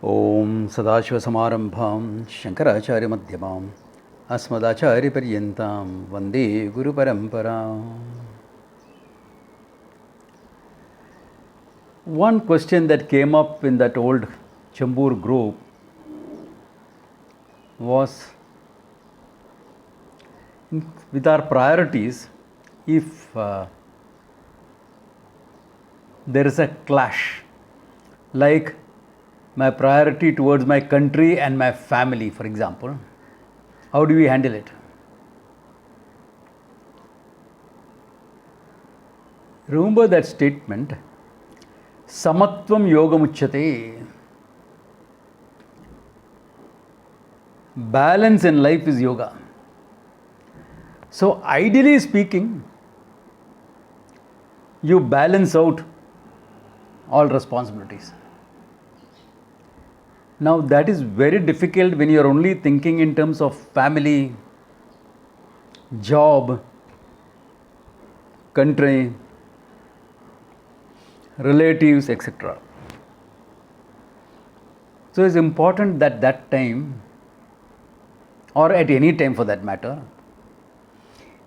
ओम सदाशिवसमारंभां शंकराचार्यमध्यमाम् अस्मदाचार्यपर्यन्तां वन्दे गुरुपरम्पराम्. One question that came up in that old Chambur group was, with our priorities, if there is a clash, like my priority towards my country and my family, for example, how do we handle it? Remember that statement, Samatvam Yogamuchyate. Balance in life is yoga. So, ideally speaking, you balance out all responsibilities. Now, that is very difficult when you are only thinking in terms of family, job, country, relatives, etc. So, it's important that that time, or at any time for that matter,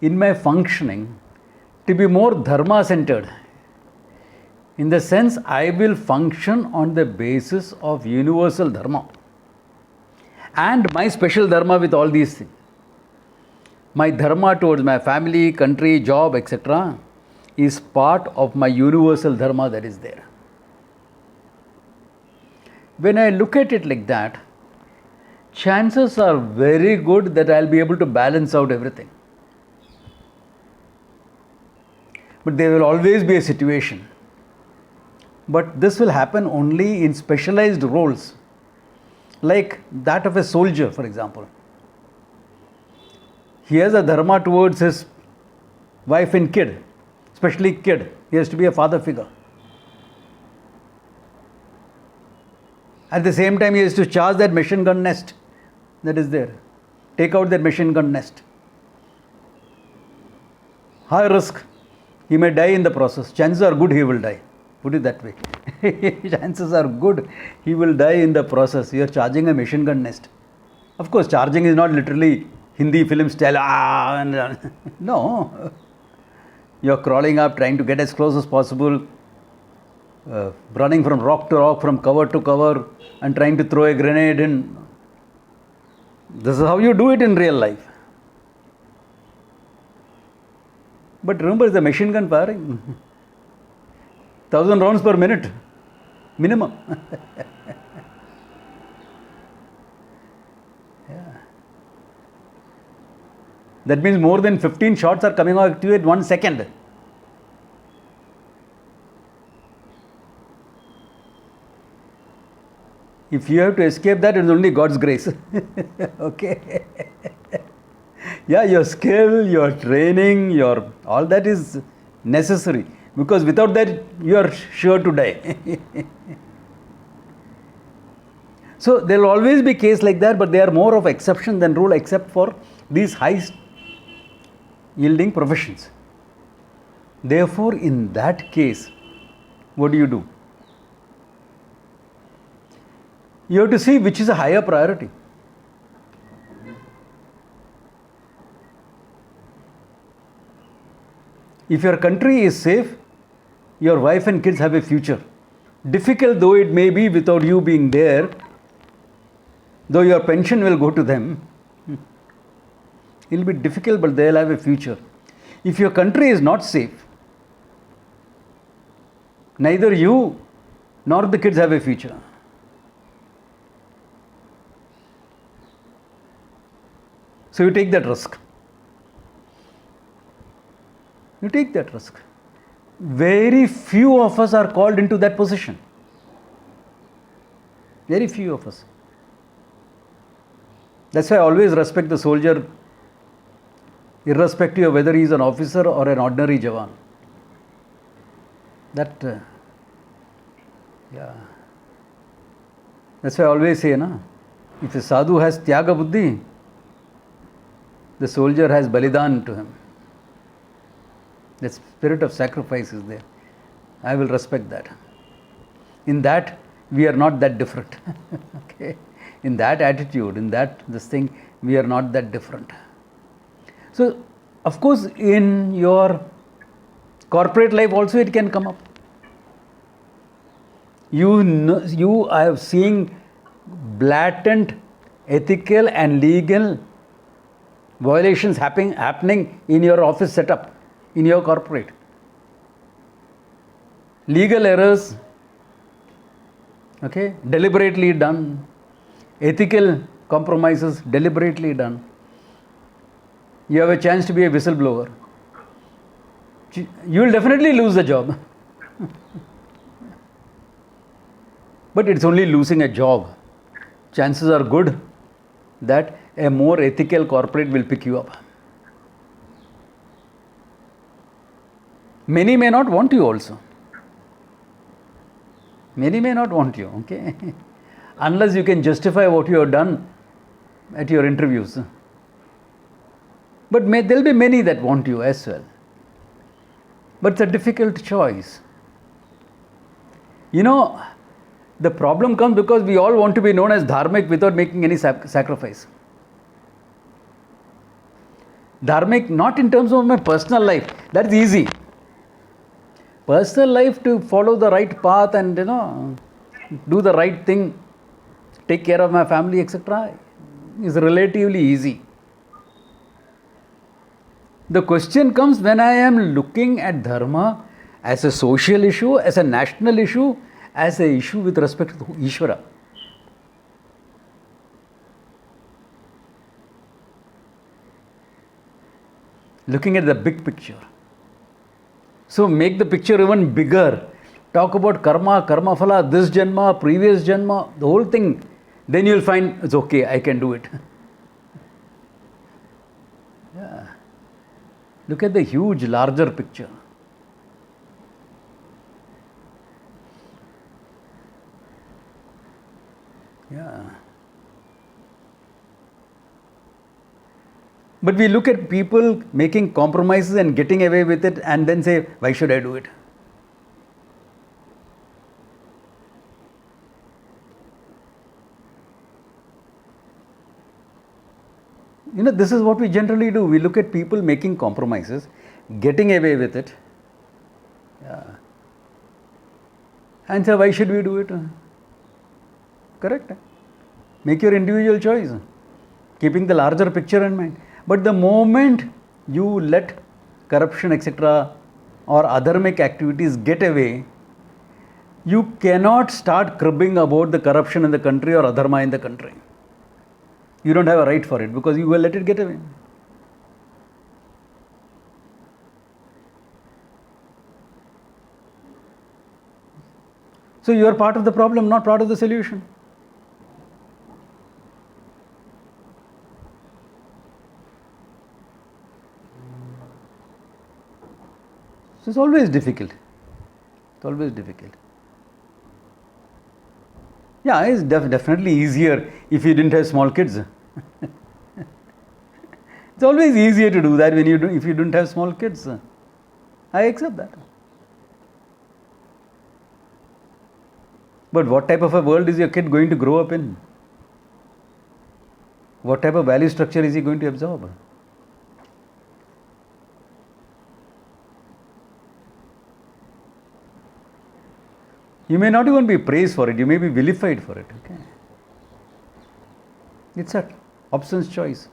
in my functioning, to be more dharma centered. In the sense, I will function on the basis of universal dharma and my special dharma with all these things. My dharma towards my family, country, job, etc. is part of my universal dharma that is there. When I look at it like that, chances are very good that I'll be able to balance out everything. But there will always be a situation. But this will happen only in specialized roles, like that of a soldier, for example. He has a dharma towards his wife and kid, especially kid. He has to be a father figure. At the same time, he has to charge that machine gun nest that is there. Take out that machine gun nest. High risk. He may die in the process. Chances are good he will die. Put it that way. Chances are good he will die in the process. You are charging a machine gun nest. Of course, charging is not literally Hindi film style. No. You are crawling up, trying to get as close as possible, running from rock to rock, from cover to cover, and trying to throw a grenade in. This is how you do it in real life. But remember, the machine gun firing. 1,000 rounds per minute, minimum. Yeah. That means more than 15 shots are coming out to you at 1 second. If you have to escape that, it is only God's grace. Okay. Yeah, your skill, your training, all that is necessary. Because without that, you are sure to die. So, there will always be cases like that, but they are more of exception than rule, except for these high yielding professions. Therefore, in that case, what do? You have to see which is a higher priority. If your country is safe, your wife and kids have a future. Difficult though it may be without you being there, though your pension will go to them, it will be difficult, but they will have a future. If your country is not safe, neither you nor the kids have a future. So you take that risk. You take that risk. Very few of us are called into that position. Very few of us. That's why I always respect the soldier, irrespective of whether he is an officer or an ordinary Jawan. Yeah. That's why I always say, if a sadhu has tyaga buddhi, the soldier has balidan to him. The spirit of sacrifice is there. I will respect that. In that, we are not that different. Okay, in that attitude, in that this thing, we are not that different. So, of course, in your corporate life also it can come up. You are seeing blatant ethical and legal violations happening in your office setup, in your corporate. Legal errors, okay, deliberately done. Ethical compromises, deliberately done. You have a chance to be a whistleblower. You will definitely lose the job. But it's only losing a job. Chances are good that a more ethical corporate will pick you up. Many may not want you also. Many may not want you, okay? Unless you can justify what you have done at your interviews. But there will be many that want you as well. But it's a difficult choice. You know, the problem comes because we all want to be known as dharmic without making any sacrifice. Dharmic, not in terms of my personal life, that's easy. Personal life, to follow the right path and do the right thing, take care of my family, etc., is relatively easy. The question comes when I am looking at dharma as a social issue, as a national issue, as an issue with respect to Ishvara. Looking at the big picture. So make the picture even bigger. Talk about karma, karma phala, this janma, previous janma, the whole thing. Then you'll find it's okay, I can do it. Yeah. Look at the huge, larger picture. Yeah. But we look at people making compromises and getting away with it and then say, why should I do it? This is what we generally do. We look at people making compromises, getting away with it. Yeah. And say, why should we do it? Correct? Make your individual choice, keeping the larger picture in mind. But the moment you let corruption, etc., or adharmic activities get away, you cannot start cribbing about the corruption in the country or adharma in the country. You don't have a right for it because you will let it get away. So you are part of the problem, not part of the solution. So it's always difficult. It's always difficult. Yeah, it's definitely easier if you didn't have small kids. It's always easier to do that if you don't have small kids. I accept that. But what type of a world is your kid going to grow up in? What type of value structure is he going to absorb? You may not even be praised for it, you may be vilified for it. Okay? It's a option's choice.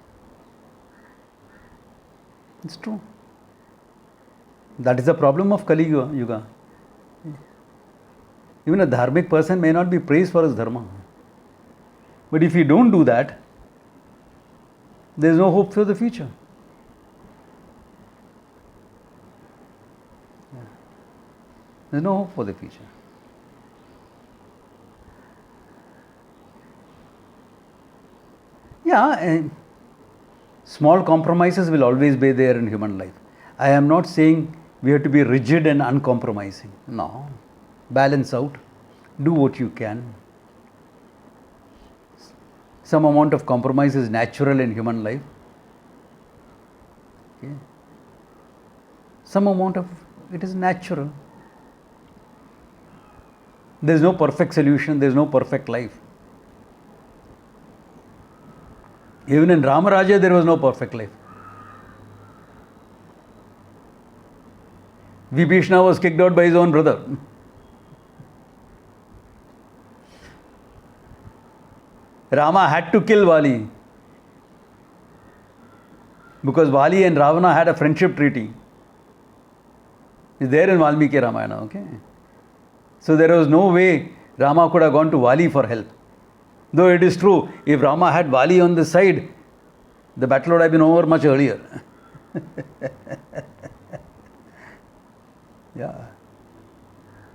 It's true. That is the problem of Kali Yuga. Even a dharmic person may not be praised for his dharma. But if you don't do that, there is no hope for the future. There is no hope for the future. Yeah, small compromises will always be there in human life. I am not saying we have to be rigid and uncompromising. No. Balance out. Do what you can. Some amount of compromise is natural in human life. Okay. Some amount of it is natural. There is no perfect solution, there is no perfect life. Even in Ramaraja, there was no perfect life. Vibhishana was kicked out by his own brother. Rama had to kill Vali because Vali and Ravana had a friendship treaty. It's there in Valmiki Ramayana, okay? So there was no way Rama could have gone to Vali for help. Though it is true, if Rama had Vali on the side, the battle would have been over much earlier. Yeah.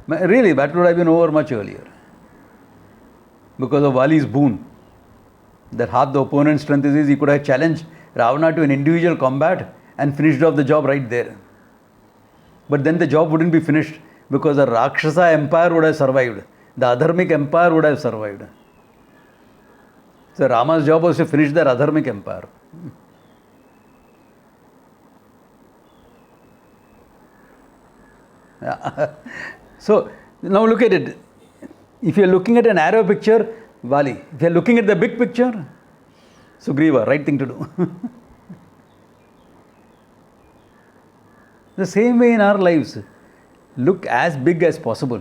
Really, battle would have been over much earlier. Because of Vali's boon. That half the opponent's strength is he could have challenged Ravana to an individual combat and finished off the job right there. But then the job wouldn't be finished because the Rakshasa empire would have survived. The Adharmic empire would have survived. So Rama's job was to finish the Adharmic empire. Yeah. So now look at it. If you are looking at an arrow picture, Vali. If you are looking at the big picture, Sugriva, right thing to do. The same way in our lives, look as big as possible.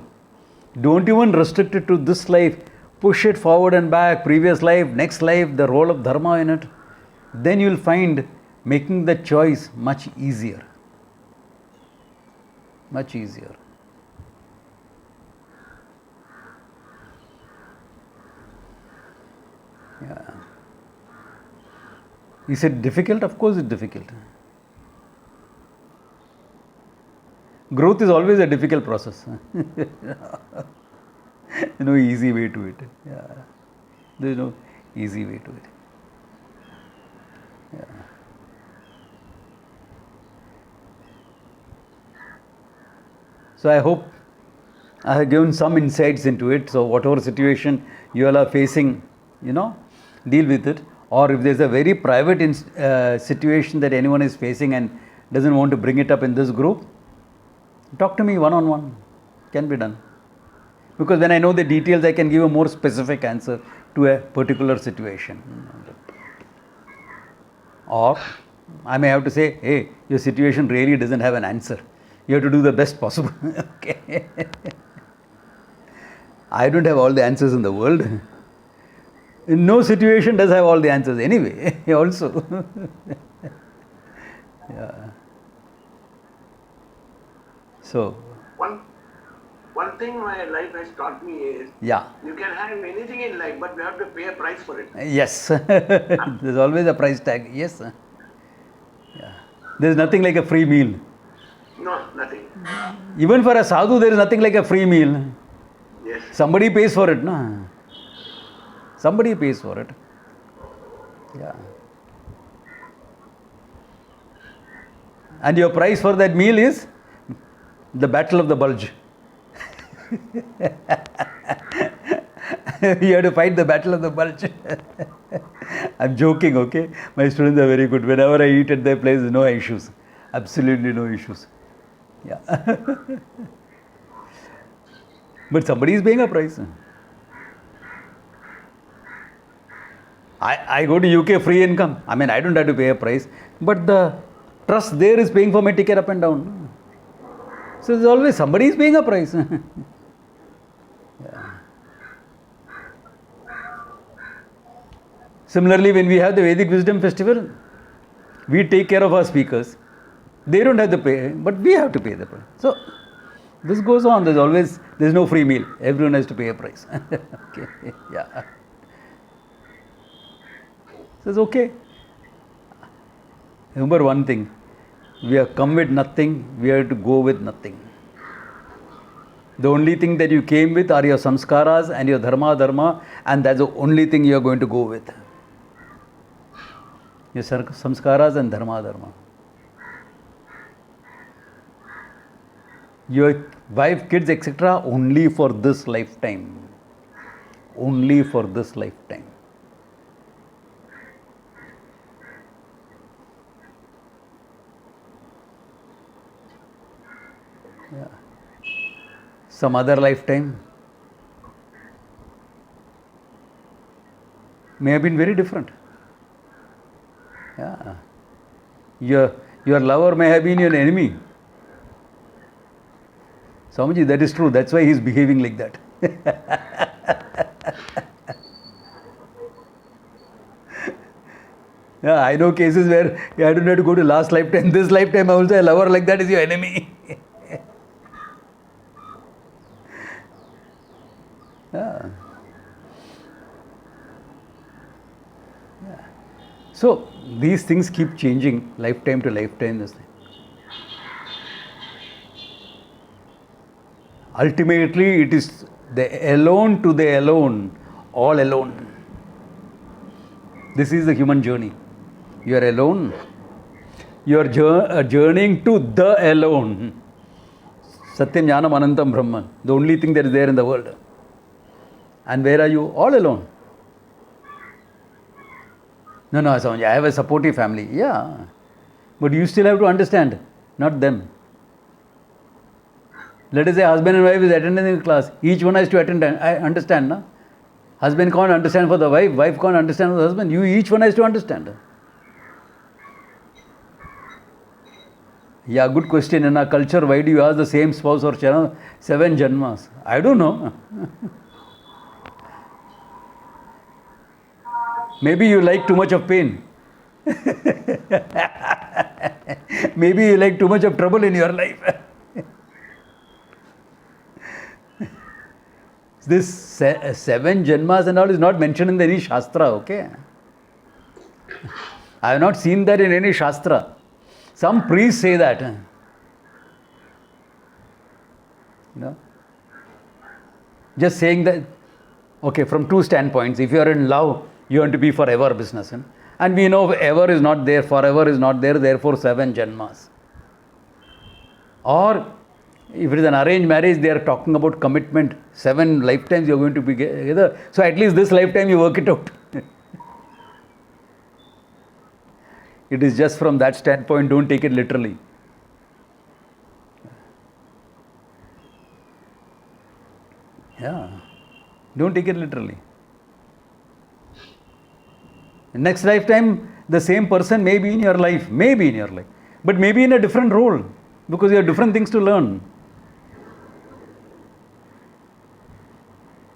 Don't even restrict it to this life. Push it forward and back, previous life, next life, the role of dharma in it. Then you will find making the choice much easier. Much easier. Yeah. Is it difficult? Of course it's difficult. Growth is always a difficult process. No easy way to it. Yeah. There is no easy way to it. Yeah. So I hope I have given some insights into it. So whatever situation you all are facing, deal with it. Or if there's a very private situation that anyone is facing and doesn't want to bring it up in this group, talk to me one-on-one. Can be done. Because when I know the details, I can give a more specific answer to a particular situation. Or I may have to say, hey, your situation really doesn't have an answer. You have to do the best possible. Okay. I don't have all the answers in the world. No situation does have all the answers anyway, also. Yeah. So. One thing my life has taught me is, yeah, you can have anything in life, but you have to pay a price for it. Yes. There's always a price tag. Yes. Yeah. There's nothing like a free meal. No, nothing. Even for a sadhu, there is nothing like a free meal. Yes. Somebody pays for it, no? Somebody pays for it. Yeah. And your price for that meal is the battle of the bulge. You have to fight the battle of the bulge. I'm joking, okay? My students are very good. Whenever I eat at their place, no issues. Absolutely no issues. Yeah. But somebody is paying a price. I go to UK free income. I mean, I don't have to pay a price. But the trust there is paying for my ticket up and down. So there's always somebody is paying a price. Yeah. Similarly, when we have the Vedic Wisdom Festival, we take care of our speakers. They don't have to pay, but we have to pay the price. So this goes on. There's no free meal. Everyone has to pay a price. Okay. Yeah. So it's okay. Remember one thing. We have come with nothing. We have to go with nothing. The only thing that you came with are your samskaras and your dharma, and that's the only thing you are going to go with. Your samskaras and dharma. Your wife, kids, etc. only for this lifetime. Only for this lifetime. Yeah. Some other lifetime, may have been very different. Yeah. Your lover may have been your enemy. Swamiji, that is true. That's why he is behaving like that. Yeah, I know cases where I don't have to go to last lifetime. This lifetime also a lover like that is your enemy. Yeah. So these things keep changing lifetime to lifetime. This thing. Ultimately, it is the alone to the alone, all alone. This is the human journey. You are alone. You are journeying to the alone. Satyam Jnanam Anantam Brahman. The only thing that is there in the world. And where are you? All alone. No, Swamiji, I have a supportive family. Yeah. But you still have to understand, not them. Let us say husband and wife is attending the class. Each one has to attend. I understand, no? Husband can't understand for the wife. Wife can't understand for the husband. Each one has to understand. Yeah, good question. In our culture, why do you ask the same spouse for 7 janmas? I don't know. Maybe you like too much of pain. Maybe you like too much of trouble in your life. This 7 janmas and all is not mentioned in any Shastra, okay? I have not seen that in any Shastra. Some priests say that. You know? Just saying that, okay, from 2 standpoints. If you are in love, you want to be forever business. And we know ever is not there, forever is not there, therefore 7 janmas. Or if it is an arranged marriage, they are talking about commitment. 7 lifetimes you are going to be together. So at least this lifetime you work it out. It is just from that standpoint, don't take it literally. Yeah. Don't take it literally. Next lifetime, the same person may be in your life. But maybe in a different role. Because you have different things to learn.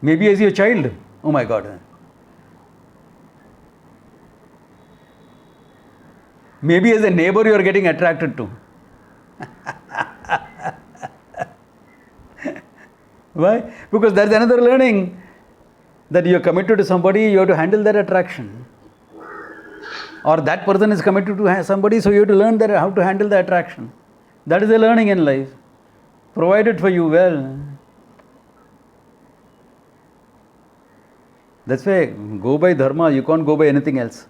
Maybe as your child. Oh my God. Maybe as a neighbor you are getting attracted to. Why? Because that's another learning. That you are committed to somebody, you have to handle that attraction. Or that person is committed to somebody, so you have to learn that how to handle the attraction. That is a learning in life. Provided for you well. That's why go by dharma, you can't go by anything else.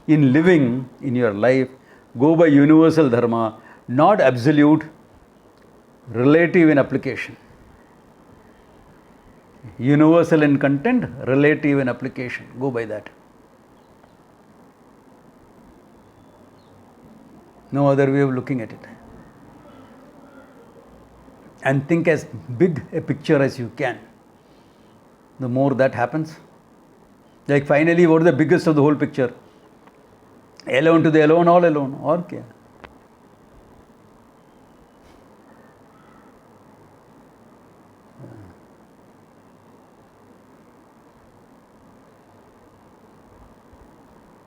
In living in your life, go by universal dharma, not absolute, relative in application. Universal in content, relative in application. Go by that. No other way of looking at it. And think as big a picture as you can. The more that happens. Like finally, what is the biggest of the whole picture? Alone to the alone, all alone. Or kya?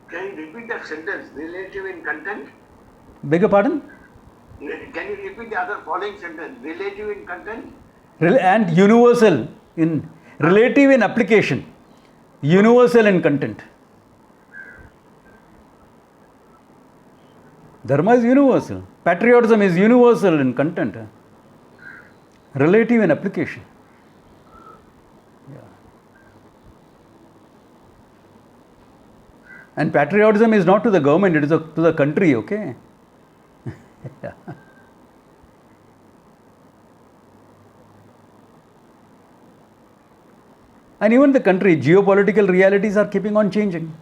Can you repeat that sentence? Relative in content? Beg your pardon? Can you repeat the other following sentence? Relative in content? And universal in relative in application. Universal in content. Dharma is universal. Patriotism is universal in content. Relative in application. Yeah. And patriotism is not to the government, it is to the country, okay? Yeah. And even the country, geopolitical realities are keeping on changing.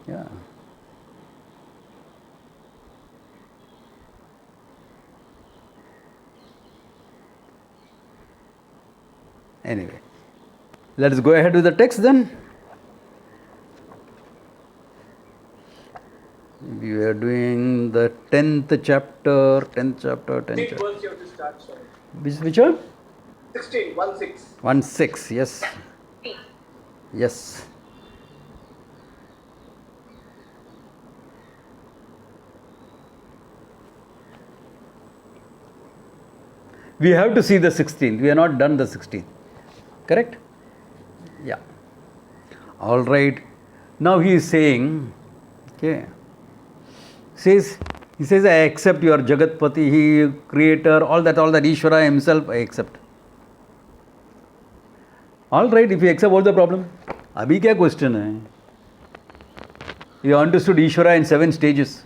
Yeah. Anyway, let us go ahead with the text then. We are doing the 10th chapter. Sixth verse you have to start, sorry. Which one? 16, 1-6. 1:6, yes. Yes. We have to see the 16th. We have not done the 16th. Correct? Yeah. All right. Now he is saying, okay. He says, I accept your Jagatpati, he creator, all that Ishvara himself, I accept. All right, if you accept, what's the problem? Abhi kya question hai? You understood Ishvara in 7 stages.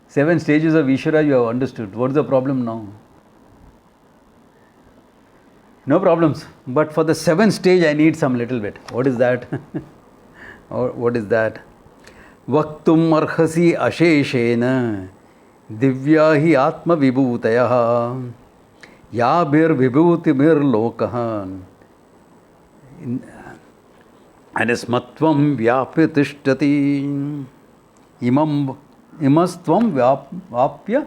7 stages of Ishvara you have understood. What's the problem now? No problems. But for the 7th stage, I need some little bit. What is that? What is that? Vaktum arhasi asheshena divya hi atma vibhutayah yabhir vibhutimir lokahan anismatvam vyapya imastvam vyapya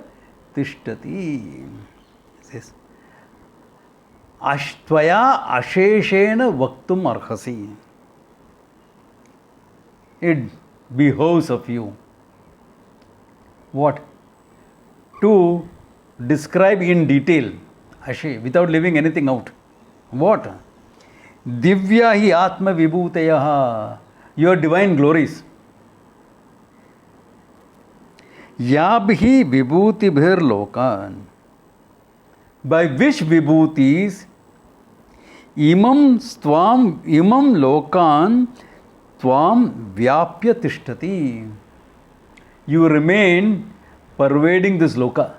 tishtati. Says Ashtvaya asheshena vaktum arhasi. It behoves of you. What? To describe in detail, Ashe, without leaving anything out. What? Divya hi atma vibhuteyaha. Your divine glories. Yabhi vibhutibhir lokan. By which vibhutis imam lokan Tvam vyapya tishtati. You remain pervading this loka.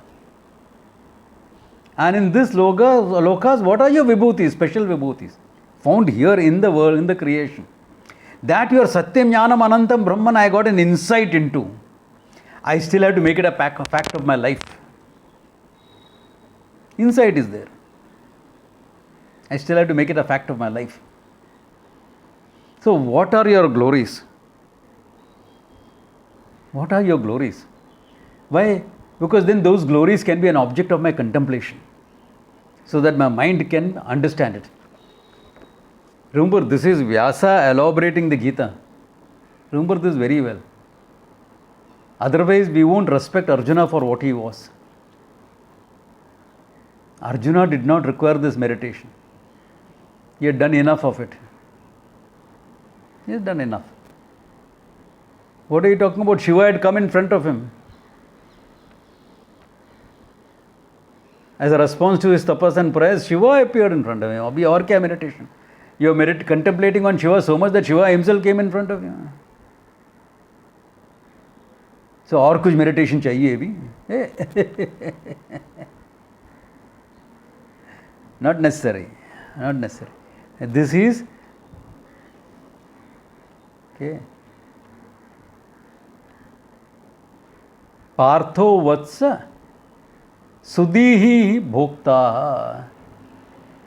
And in this lokas, what are your vibhutis, special vibhutis? Found here in the world, in the creation. That your Satyam Jnanam Anantam Brahman I got an insight into. I still have to make it a fact of my life. Insight is there. I still have to make it a fact of my life. So, what are your glories? What are your glories? Why? Because then those glories can be an object of my contemplation, so that my mind can understand it. Remember, this is Vyasa elaborating the Gita. Remember this very well. Otherwise, we won't respect Arjuna for what he was. Arjuna did not require this meditation. He had done enough of it. He has done enough. What are you talking about? Shiva had come in front of him. As a response to his tapas and prayers, Shiva appeared in front of him. Abhi aur kya meditation? You are contemplating on Shiva so much that Shiva himself came in front of you. So, aur kuch meditation chahiye abhi? Not necessary. Not necessary. This is okay. Partho vatsa Sudhihi bhokta.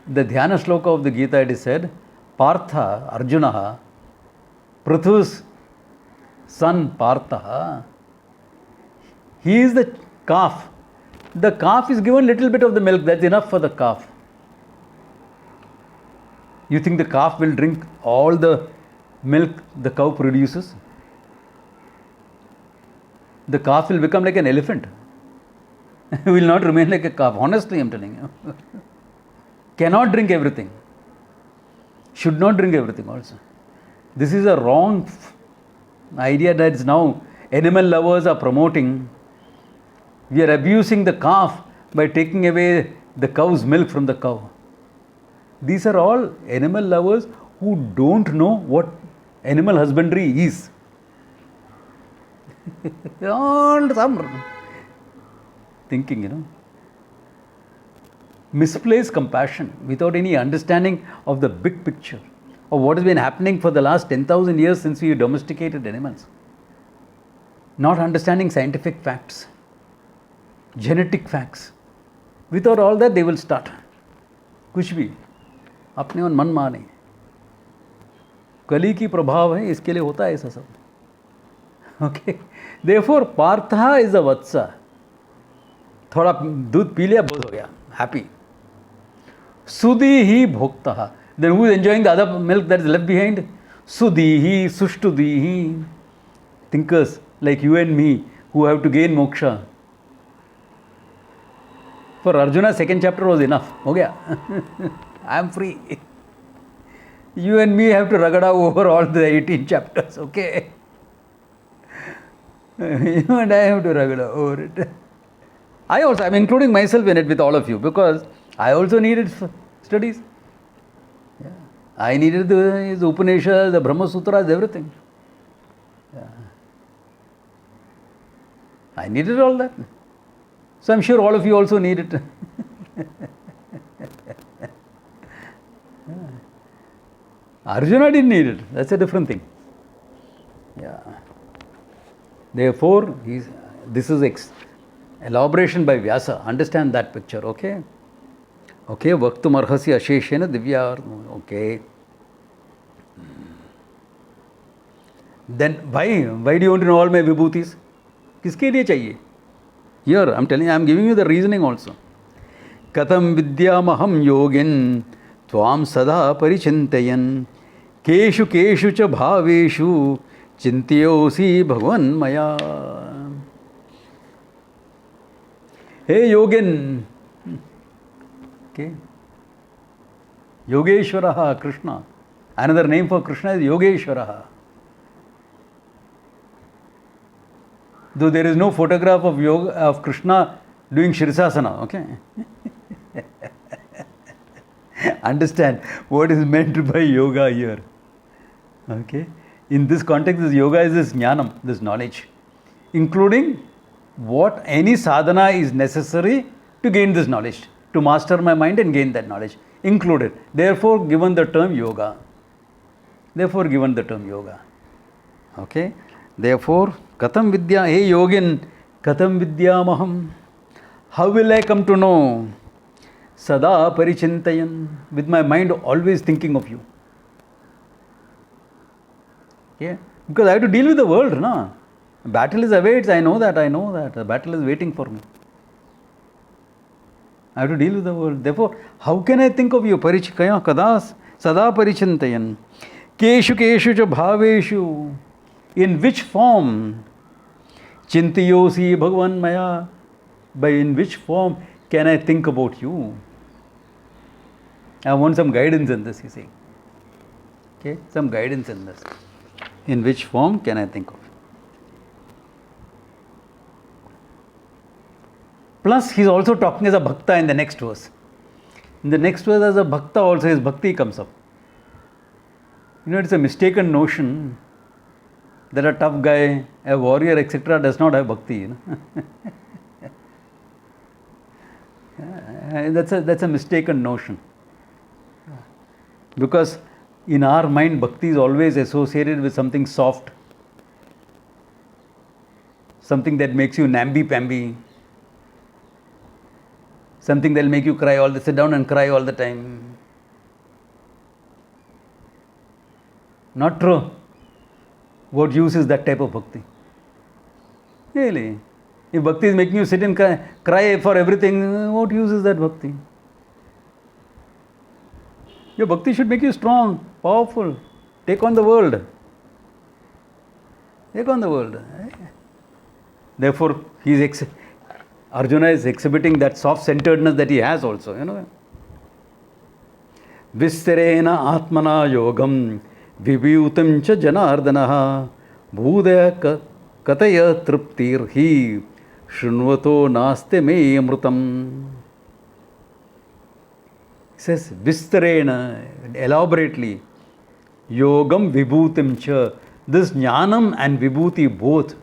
The Dhyana shloka of the Gita, it is said, Partha, Arjuna, Prithu's son Partha, he is the calf. The calf is given little bit of the milk, that's enough for the calf. You think the calf will drink all the milk the cow produces? The calf will become like an elephant. Will not remain like a calf. Honestly, I am telling you. Cannot drink everything. Should not drink everything also. This is a wrong idea that now animal lovers are promoting. We are abusing the calf by taking away the cow's milk from the cow. These are all animal lovers who don't know what animal husbandry is. All some thinking, misplaced compassion without any understanding of the big picture of what has been happening for the last 10,000 years since we domesticated animals. Not understanding scientific facts, genetic facts. Without all that, they will start. कुछ भी अपने मन माने, कली की प्रभाव है, इसके लिए होता है ऐसा सब. Okay, therefore Partha is a वत्स. थोड़ा दूध पी लिया, बहुत हो गया, हैप्पी. सुदी ही भोक्ता, then who is enjoying the other milk that is left behind? सुदी ही, सुष्टुदी ही. Thinkers like you and me who have to gain moksha. For Arjuna, second chapter was enough. हो गया. I am free. You and me have to ragada over all the 18 chapters. Okay. You and I have to ragada over it. I am including myself in it with all of you, because I also needed studies. Yeah. I needed the Upanishads, the Brahma Sutras, everything. Yeah. I needed all that. So I'm sure all of you also need it. Arjuna didn't need it. That's a different thing. Yeah. Therefore, this is elaboration by Vyasa. Understand that picture, okay? Okay, Vaktum arhasi asheshena divya. Okay. Then why do you want to know all my vibhutis? किसके लिए चाहिए? Here I am giving you the reasoning also. कथम विद्यामहं योगिन् त्वां सदा परिचिन्तयन् केषु केषु च भावेषु चिन्तयोऽसि भगवन् मया. हे योगिन्. Okay. Yogeshwaraha, Krishna. Another name for Krishna is Yogeshwaraha. Though there is no photograph of Krishna doing Shirsasana, okay? Understand what is meant by yoga here. Okay? In this context, this yoga is this jnanam, this knowledge, including what any sadhana is necessary to gain this knowledge, to master my mind and gain that knowledge, included. Therefore, given the term yoga. Okay? Therefore, Katam Vidya, hey Yogin, Katam Vidyamaham. How will I come to know? Sada Parichintayan, with my mind always thinking of you. Yeah? Because I have to deal with the world, no? Battle is awaits, I know that. The battle is waiting for me. I have to deal with the world. Therefore, how can I think of you? Parichikaya kadas sada parichintayan. Keshu keshu cha bhaveshu. In which form? Chintiyosi Bhagavan Maya. By in which form can I think about you? I want some guidance in this, you see. Okay, some guidance in this. In which form can I think of? Plus, he is also talking as a bhakta in the next verse. In the next verse, as a bhakta also, his bhakti comes up. You know, it's a mistaken notion that a tough guy, a warrior, etc., does not have bhakti. You know? That's a mistaken notion. Because in our mind, bhakti is always associated with something soft, something that makes you namby-pamby, something that will make you cry sit down and cry all the time. Not true. What use is that type of bhakti? Really? If bhakti is making you sit and cry for everything, what use is that bhakti? Your bhakti should make you strong, powerful. Take on the world. Therefore, Arjuna is exhibiting that soft-centeredness that he has also, you know. Vistarena atmana yogam vibhutam cha janardanaha bhudaya kataya triptir hi shrunvato naste me amrutam. He says, Vistarena, elaborately, yogam vibhutam cha, this jnanam and vibhuti both.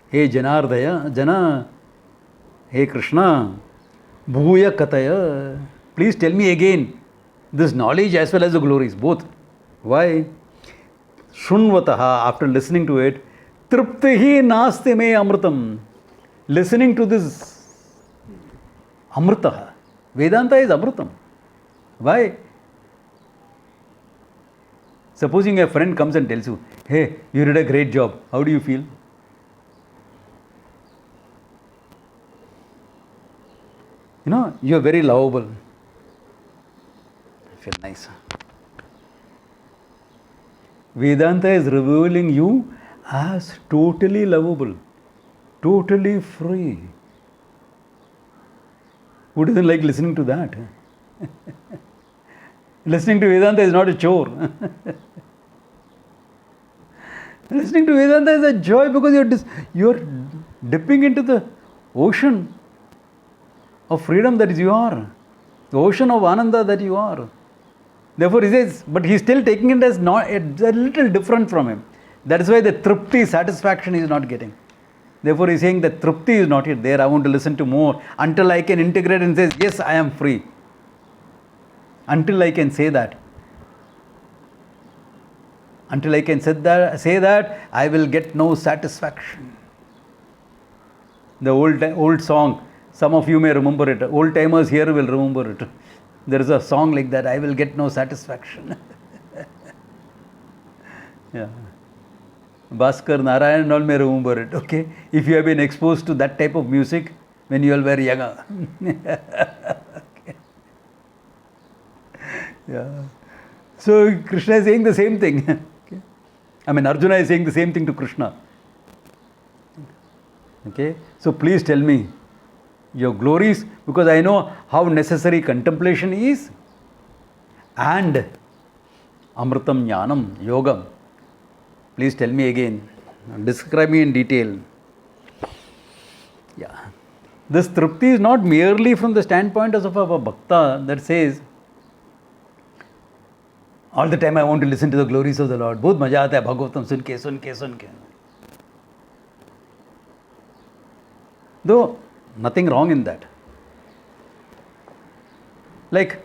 Hey Jana, hey Krishna, bhuya kataya, please tell me again, this knowledge as well as the glories, both. Why? Shrunvataha, after listening to it, triptihi naste me amrutam. Listening to this amritaha. Vedanta is amrutam. Why? Supposing a friend comes and tells you, hey, you did a great job. How do you feel? You know, you are very lovable. I feel nice. Vedanta is revealing you as totally lovable, totally free. Who doesn't like listening to that? Listening to Vedanta is not a chore. Listening to Vedanta is a joy because you're dipping into the ocean of freedom that you are, the ocean of Ananda that you are. Therefore, he says, but he's still taking it as not a little different from him. That is why the tripti, satisfaction, he is not getting. Therefore, he's saying that tripti is not yet there. I want to listen to more until I can integrate and say, yes, I am free. Until I can say that. Until I can say that, I will get no satisfaction. The old song, some of you may remember it. Old timers here will remember it. There is a song like that, I will get no satisfaction. Yeah. Bhaskar, Narayan and all may remember it. Okay. If you have been exposed to that type of music when you are very younger. Okay. Yeah. So Krishna is saying the same thing. Okay. I mean, Arjuna is saying the same thing to Krishna. Okay. So please tell me your glories, because I know how necessary contemplation is, and Amritam Jnanam, Yogam. Please tell me again. Describe me in detail. Yeah. This tripti is not merely from the standpoint of a bhakta that says, all the time I want to listen to the glories of the Lord. Bahut maja aata hai Bhagavatam sun ke. Though nothing wrong in that. Like,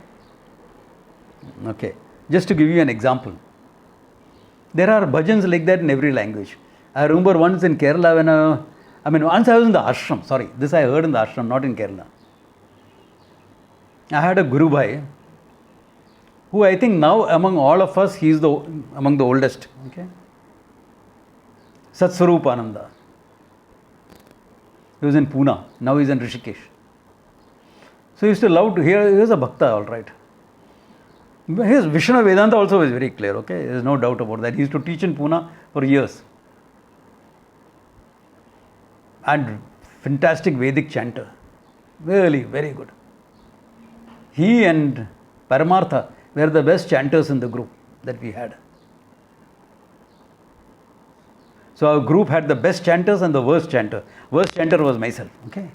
okay, just to give you an example. There are bhajans like that in every language. I remember once in Kerala when once I was in the ashram. Sorry, this I heard in the ashram, not in Kerala. I had a Guru Bhai, who I think now among all of us, he is among the oldest. Okay, Satswarup Ananda. He was in Pune. Now he is in Rishikesh. So he used to love to hear. He was a bhakta, all right. His vision of Vedanta also is very clear. Okay, there is no doubt about that. He used to teach in Pune for years. And fantastic Vedic chanter. Really, very good. He and Paramartha were the best chanters in the group that we had. So our group had the best chanters and the worst chanter. Worst chanter was myself. Okay.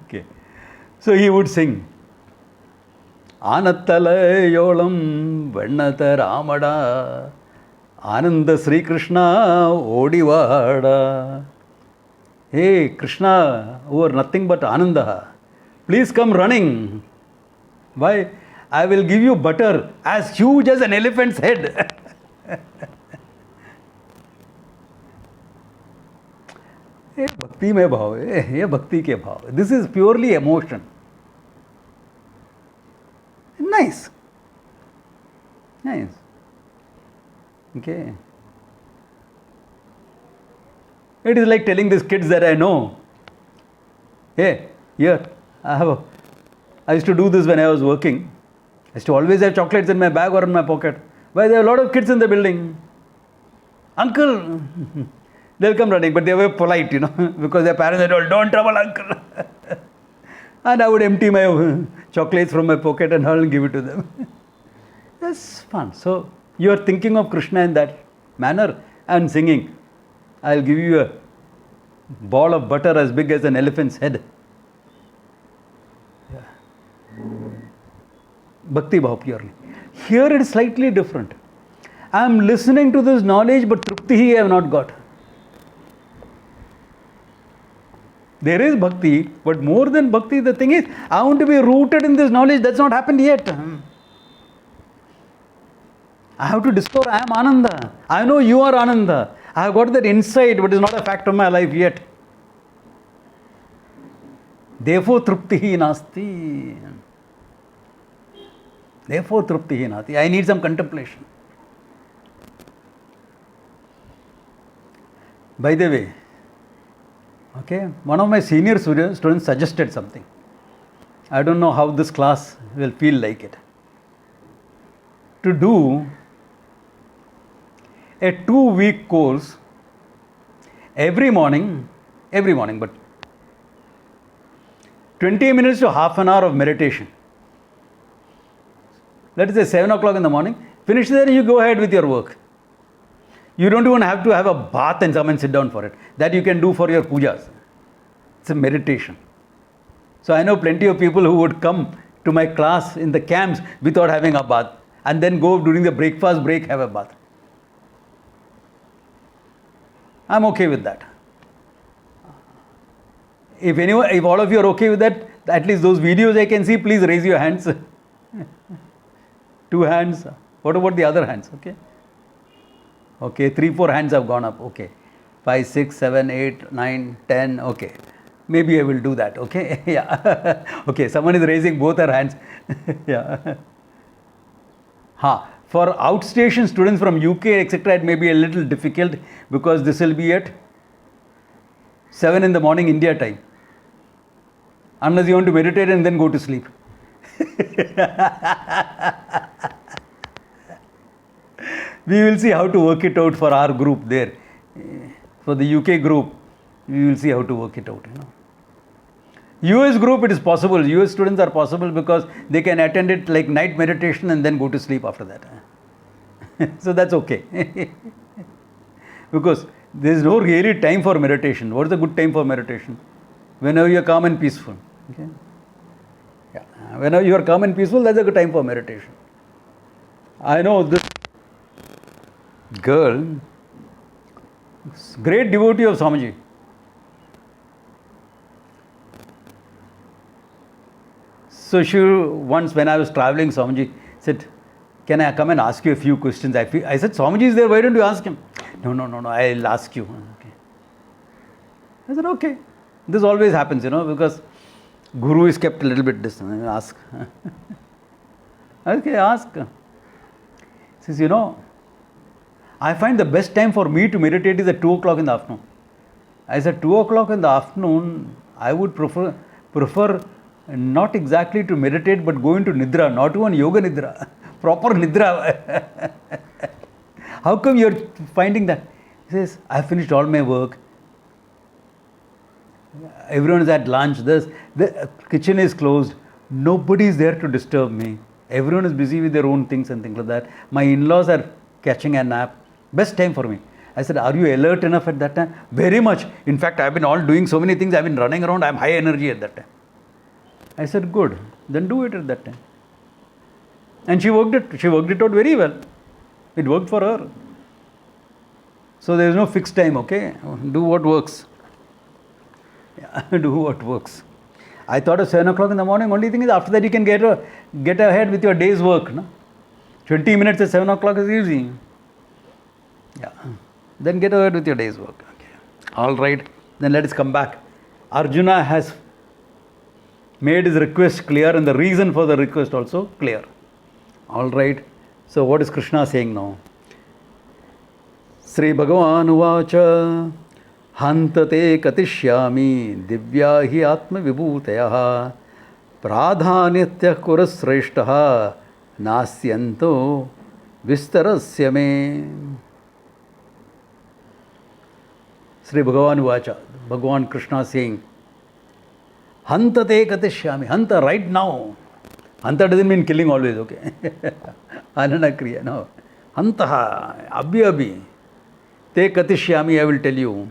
Okay. So he would sing. Anattala yolam vennata ramada Ananda Sri Krishna odivada. Hey Krishna, who are nothing but Ananda, please come running. Why? I will give you butter as huge as an elephant's head. ये भक्ति में भाव है, ये भक्ति के भाव. This is purely emotion. Nice. Nice. Okay. It is like telling these kids that I know, hey, here, I used to do this when I was working. I used to always have chocolates in my bag or in my pocket. Why? There are a lot of kids in the building. Uncle, they'll come running, but they were polite, because their parents had told, don't trouble uncle. And I would empty my chocolates from my pocket and I'll give it to them. That's fun. So you are thinking of Krishna in that manner and singing, I'll give you a ball of butter as big as an elephant's head. Yeah. Bhakti Bhav purely. Here it is slightly different. I am listening to this knowledge, but tripti I have not got. There is bhakti, but more than bhakti, the thing is, I want to be rooted in this knowledge. That's not happened yet. I have to discover I am Ananda. I know you are Ananda. I have got that insight, but it's not a fact of my life yet. Therefore, truptihi nasti. Therefore, truptihi nasti. I need some contemplation. By the way, okay, one of my senior students suggested something. I don't know how this class will feel like it. To do a 2-week course every morning, but 20 minutes to half an hour of meditation. Let us say 7 o'clock in the morning, finish there, you go ahead with your work. You don't even have to have a bath and come and sit down for it. That you can do for your pujas. It's a meditation. So I know plenty of people who would come to my class in the camps without having a bath and then go during the breakfast break have a bath. I'm okay with that. If all of you are okay with that, at least those videos I can see, please raise your hands. 2 hands. What about the other hands? Okay. Okay, 3-4 hands have gone up. Okay. 5, 6, 7, 8, 9, 10. Okay. Maybe I will do that. Okay. Yeah. Okay. Someone is raising both their hands. Yeah. For outstation students from UK, etc., it may be a little difficult because this will be at 7 in the morning India time. Unless you want to meditate and then go to sleep. We will see how to work it out for our group there. For the UK group, we will see how to work it out. US group, it is possible. US students are possible because they can attend it like night meditation and then go to sleep after that. So that's okay. Because there is no really time for meditation. What is a good time for meditation? Whenever you are calm and peaceful. Okay? Yeah. Whenever you are calm and peaceful, that's a good time for meditation. I know this girl, great devotee of Swamiji. So she once, when I was traveling, Swamiji said, "Can I come and ask you a few questions?" I said, "Swamiji is there, why don't you ask him?" No, I'll ask you. Okay. I said, okay. This always happens, because Guru is kept a little bit distant. Ask. Okay, ask. He says, I find the best time for me to meditate is at 2 o'clock in the afternoon. I said, 2 o'clock in the afternoon, I would prefer not exactly to meditate, but go into Nidra, not even Yoga Nidra, proper Nidra. How come you're finding that? He says, I finished all my work. Everyone is at lunch. The kitchen is closed. Nobody is there to disturb me. Everyone is busy with their own things and things like that. My in-laws are catching a nap. Best time for me. I said, are you alert enough at that time? Very much. In fact, I've been all doing so many things. I've been running around. I'm high energy at that time. I said, good. Then do it at that time. And she worked it out very well. It worked for her. So there is no fixed time, okay? Do what works. Yeah, do what works. I thought of 7 o'clock in the morning. Only thing is, after that you can get ahead with your day's work. No? 20 minutes at 7 o'clock is easy. Yeah. Then get ahead with your day's work. Okay. All right. Then let us come back. Arjuna has made his request clear and the reason for the request also clear. All right. So what is Krishna saying now? Sri Bhagavan Uvacha Hantate Katishyami Divya hi Atma Vibhutayaha Pradhanitya Kurasreshtaha Nasyanto Vistarasya Me. Sri Bhagavan Uvacha, Bhagavan Krishna saying, Hantate Katishyami, Hanta right now. Hanta doesn't mean killing always, okay? Anana Kriya, no. Hantaha, Abhi. Te Katishyami, I will tell you.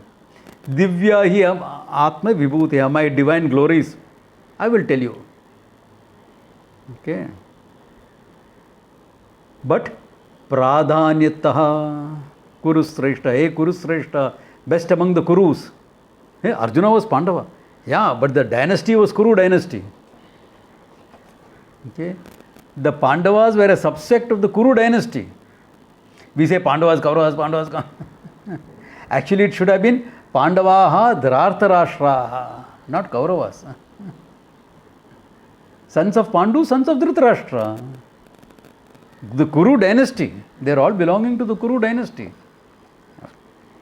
Divya hi Atma Vibhutya, my divine glories, I will tell you. Okay. But Pradhanyataha Kurusreshta, hey Kurusreshta, best among the Kurus. Hey, Arjuna was Pandava. Yeah, but the dynasty was Kuru dynasty. Okay. The Pandavas were a subsect of the Kuru dynasty. We say Pandavas, Kauravas, Actually, it should have been Pandavaha Dhartarashtraha, not Kauravas. Sons of Pandu, sons of Dhritarashtra. The Kuru dynasty, they are all belonging to the Kuru dynasty.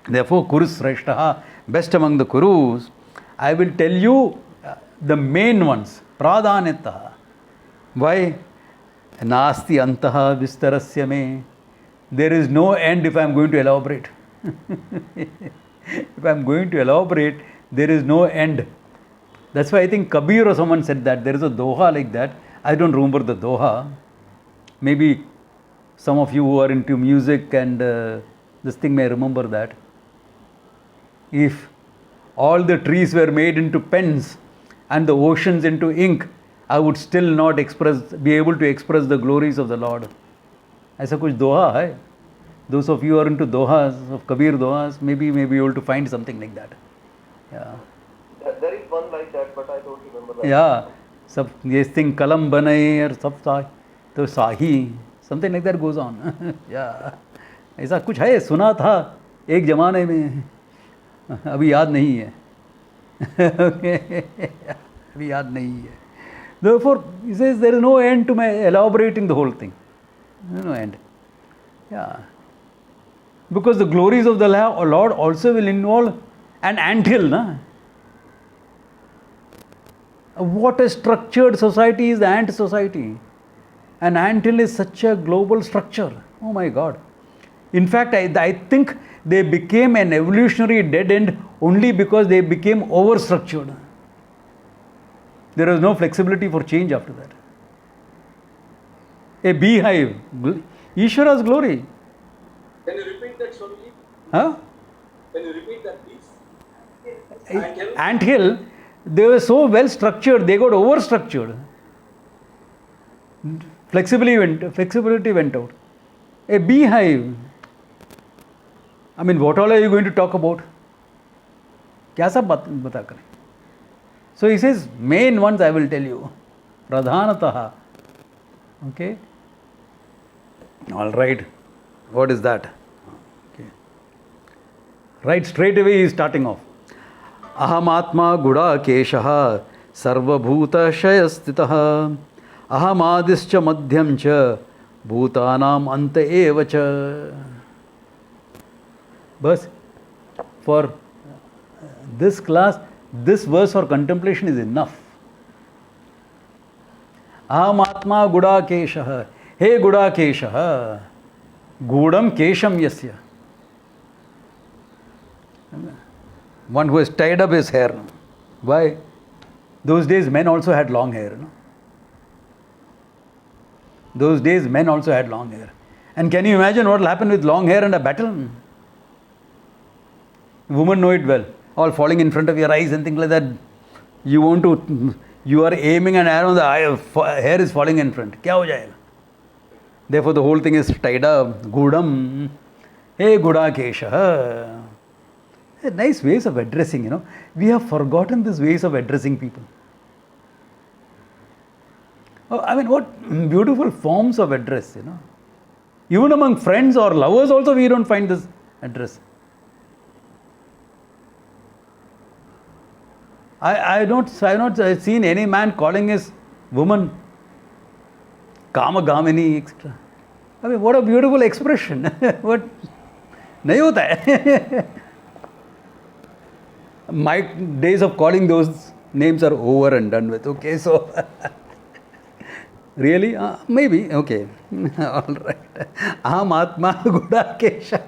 Therefore, Kurusreshtaha, best among the Kurus. I will tell you the main ones, Pradhanitaha. Why? Nasti antaha vistarasya me. There is no end if I am going to elaborate. If I am going to elaborate, there is no end. That's why I think Kabir or someone said that. There is a doha like that. I don't remember the doha. Maybe some of you who are into music and this thing may remember that. If all the trees were made into pens and the oceans into ink, I would still not be able to express the glories of the Lord. ऐसा कुछ दोहा है. Those of you who are into dohas, of Kabir dohas, maybe you be able to find something like that. Yeah. There is one like that, but I don't remember that. Yeah. सब ये thing कलम बने और सब तो साही, something like that goes on. Yeah. ऐसा कुछ है, सुना था एक जमाने में, अभी याद नहीं है. अभी याद नहीं है. Therefore, he says there is no end to my elaborating the whole thing. No end. Yeah. Because the glories of the Lord also will involve an anthill. Na? What a structured society is the ant society. An anthill is such a global structure. Oh my God. In fact, I think they became an evolutionary dead end only because they became overstructured. There was no flexibility for change after that. A beehive, Ishvara's glory. Can you repeat that, Swamiji? Huh? Can you repeat that, please? Anthill, they were so well structured, they got overstructured. Flexibility went out. A beehive. I mean, what all are you going to talk about? क्या सब बता करें? So he says, main ones I will tell you. Pradhanataha. Okay. All right. What is that? Okay. Right, straight away he is starting off. Ahamatma Guda Keshaha Sarvabhuta Shayastitaha Ahamadischa Madhyamcha Bhutanam Anta Evacha. Bas, for this class, this verse for contemplation is enough. Ahamatma Guda Keshaha. Hey Guda Keshaha. Gudam Kesham Yasya. One who has tied up his hair. Why? Those days men also had long hair. No? Those days men also had long hair. And can you imagine what will happen with long hair and a battle? Women know it well. All falling in front of your eyes and things like that. You are aiming an arrow, the hair is falling in front. Kya ho jayega? Therefore the whole thing is tied up. Gudam. Hey Guda Kesha. Nice ways of addressing, you know. We have forgotten these ways of addressing people. Oh, I mean, what beautiful forms of address, you know. Even among friends or lovers also we don't find this address. I have not seen any man calling his woman Kama Gamini, etc. I mean, what a beautiful expression. What? Nahi hota hai. My days of calling those names are over and done with. Okay, so really? Maybe. Okay. All right. Aham Atma Guda Kesha.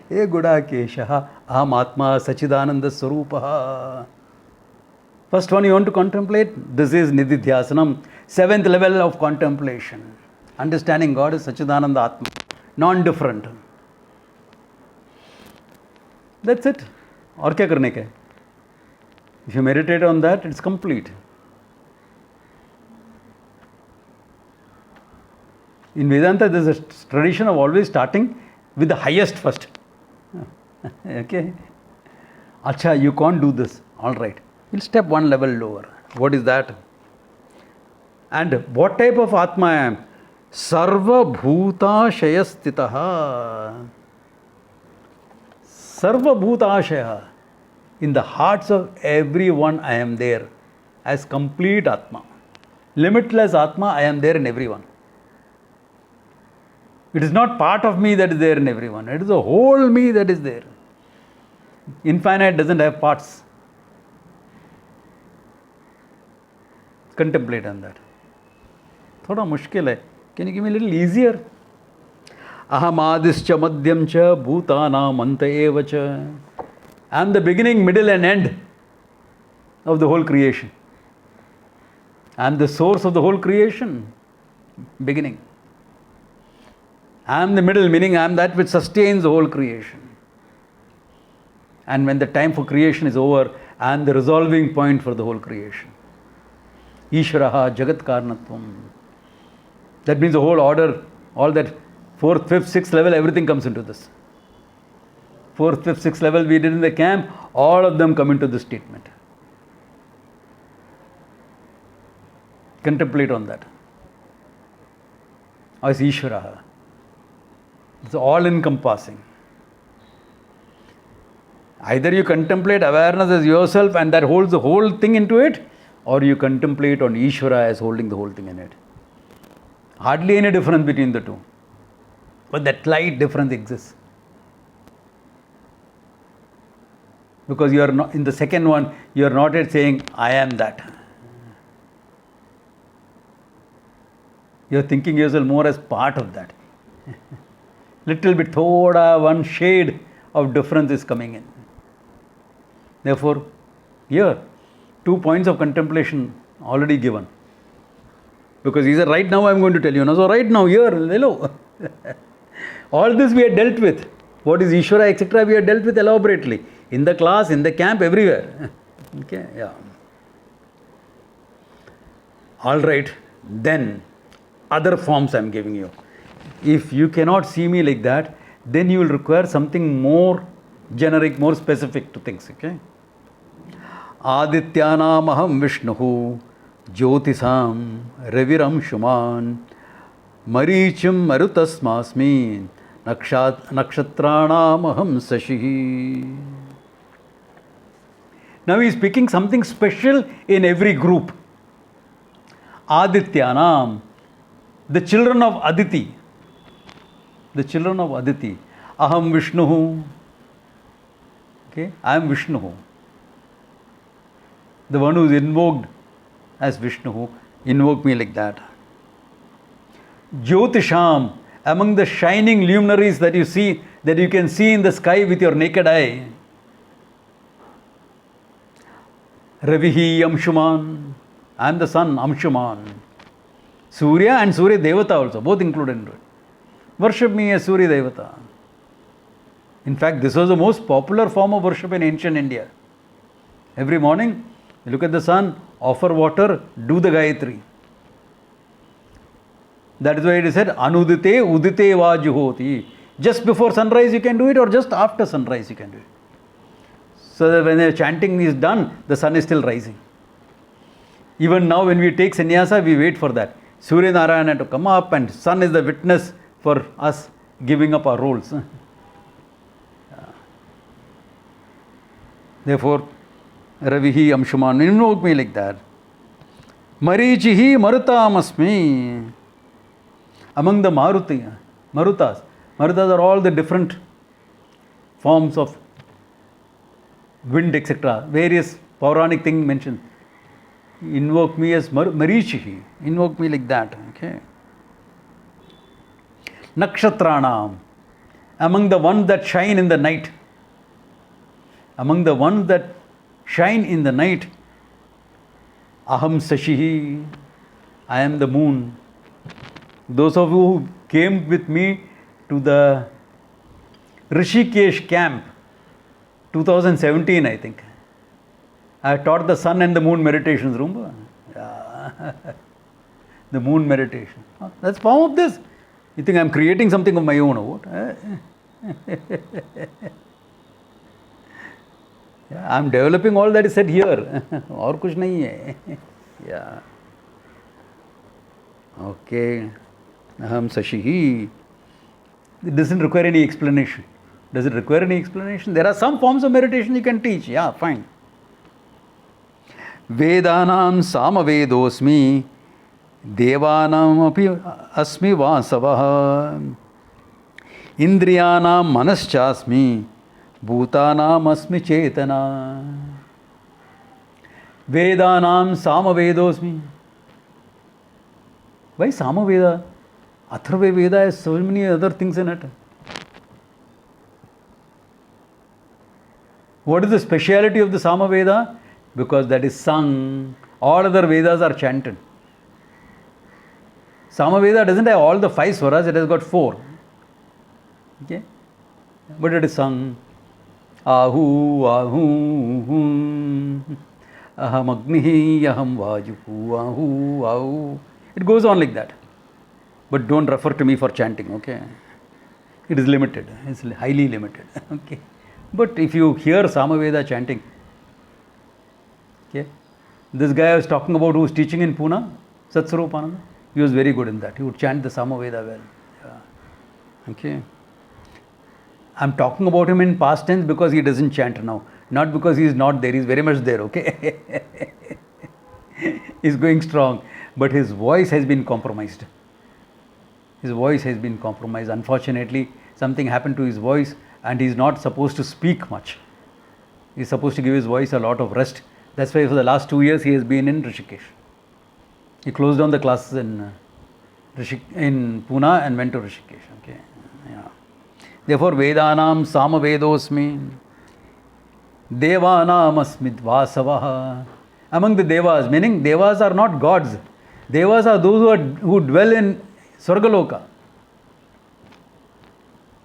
Hey Guda Kesha. Aham Atma Sachidananda Swarupaha. First one you want to contemplate? This is Nididhyasanam. 7th level of contemplation. Understanding God is Sachidananda Atma. Non-different. That's it. और क्या करने का है? If you meditate on that, it's complete. In Vedanta, there is a tradition of always starting with the highest first. Okay? Acha, you can't do this. All right. We'll step one level lower. What is that? And what type of Atma I am? Sarva Bhuta Shayastitaha. Sarva Bhutashaya. In the hearts of everyone I am there as complete Atma. limitless Atma, I am there in everyone. It is not part of me that is there in everyone. It is the whole me that is there. Infinite doesn't have parts. Contemplate on that. Thoda mushkil hai. Can you give me a little easier? Aham adischa madhyam cha bhutanam anta eva cha. I am the beginning, middle and end of the whole creation. I am the source of the whole creation. Beginning. I am the middle, meaning I am that which sustains the whole creation. And when the time for creation is over, I am the resolving point for the whole creation. Ishvaraha Jagat Karanatvam. That means the whole order, all that 4th, 5th, 6th level, everything comes into this. 4th, 5th, 6th level we did in the camp, all of them come into this statement. Contemplate on that. As Ishvaraha. It's all encompassing. Either you contemplate awareness as yourself and that holds the whole thing into it, or you contemplate on Ishvara as holding the whole thing in it. Hardly any difference between the two. But that slight difference exists. Because you are not, in the second one, you are not yet saying, I am that. You are thinking yourself more as part of that. Little bit, thoda, one shade of difference is coming in. Therefore, here, 2 points of contemplation already given. Because he said, right now I am going to tell you. No? So right now, here, hello. All this we have dealt with. What is Ishvara, etc., we have dealt with elaborately. In the class, in the camp, everywhere. Okay, yeah. All right, then, other forms I am giving you. If you cannot see me like that, then you will require something more generic, more specific to things. Okay? Adityanam aham Vishnuhu, Jyotisam Raviram Shuman, Marichim Marutasmasmi, Nakshatranam aham Sashi. Now he is speaking something special in every group. Adityanam, the children of Aditi. The children of Aditi. Aham Vishnuhu. Okay, I am Vishnuhu. The one who is invoked as Vishnuhu. Invoke me like that. Jyotisham, among the shining luminaries that you see, that you can see in the sky with your naked eye. Ravihi Amshuman. I am the sun, Amshuman. Surya and Surya Devata also, both included in it. Worship me as Surya Devata. In fact, this was the most popular form of worship in ancient India. Every morning, you look at the sun, offer water, do the Gayatri. That is why it is said, Anudite Udite Vajuhoti. Just before sunrise you can do it, or just after sunrise you can do it. So that when the chanting is done, the sun is still rising. Even now when we take sannyasa, we wait for that. Surya Narayana to come up, and sun is the witness for us giving up our roles. Therefore, Ravihi Amshuman, invoke me like that. Marichihi Marutamasmi. Among the Marutas. Marutas are all the different forms of wind, etc. Various Puranic things mentioned. Invoke me as Marichihi. Invoke me like that. Okay. Nakshatranam. Among the ones that shine in the night. Among the ones that shine in the night. Aham Sashihi. I am the moon. Those of you who came with me to the Rishikesh camp, 2017, I think. I taught the sun and the moon meditations, remember? Yeah. The moon meditation. That's form of this. You think I'm creating something of my own or what? Yeah, I'm developing all that is said here. Aur kuch nahi hai. Yeah. Okay. Aham Sashihi. It doesn't require any explanation. Does it require any explanation? There are some forms of meditation you can teach. Yeah, fine. Vedanam Samavedosmi Devanam api asmi vasavah. Indriyanam manaschasmi. Bhutanam asmi chetana. Vedanam samavedosmi. Why Samaveda? Atharva Veda has so many other things in it. What is the speciality of the Samaveda? Because that is sung. All other Vedas are chanted. Samaveda doesn't have all the 5 swaras, it has got 4. Okay? But it is sung. Ahu, ahu, aham agnihi, aham vajuhu, ahu, ahu. It goes on like that. But don't refer to me for chanting, okay? It is limited. It's highly limited, okay? But if you hear Samaveda chanting, okay? This guy I was talking about who was teaching in Pune, Satsvarupananda, he was very good in that. He would chant the Samaveda well. Yeah. Okay? I'm talking about him in past tense because he doesn't chant now. Not because he is not there. He is very much there, okay? He's going strong. But his voice has been compromised. His voice has been compromised. Unfortunately, something happened to his voice and he's not supposed to speak much. He's supposed to give his voice a lot of rest. That's why for the last 2 years he has been in Rishikesh. He closed down the classes in Pune and went to Rishikesh. Okay. Yeah. Therefore, Vedanam Samavedosmi, Devanam Asmit Vasavaha. Among the Devas, meaning Devas are not gods. Devas are those who dwell in Swargaloka.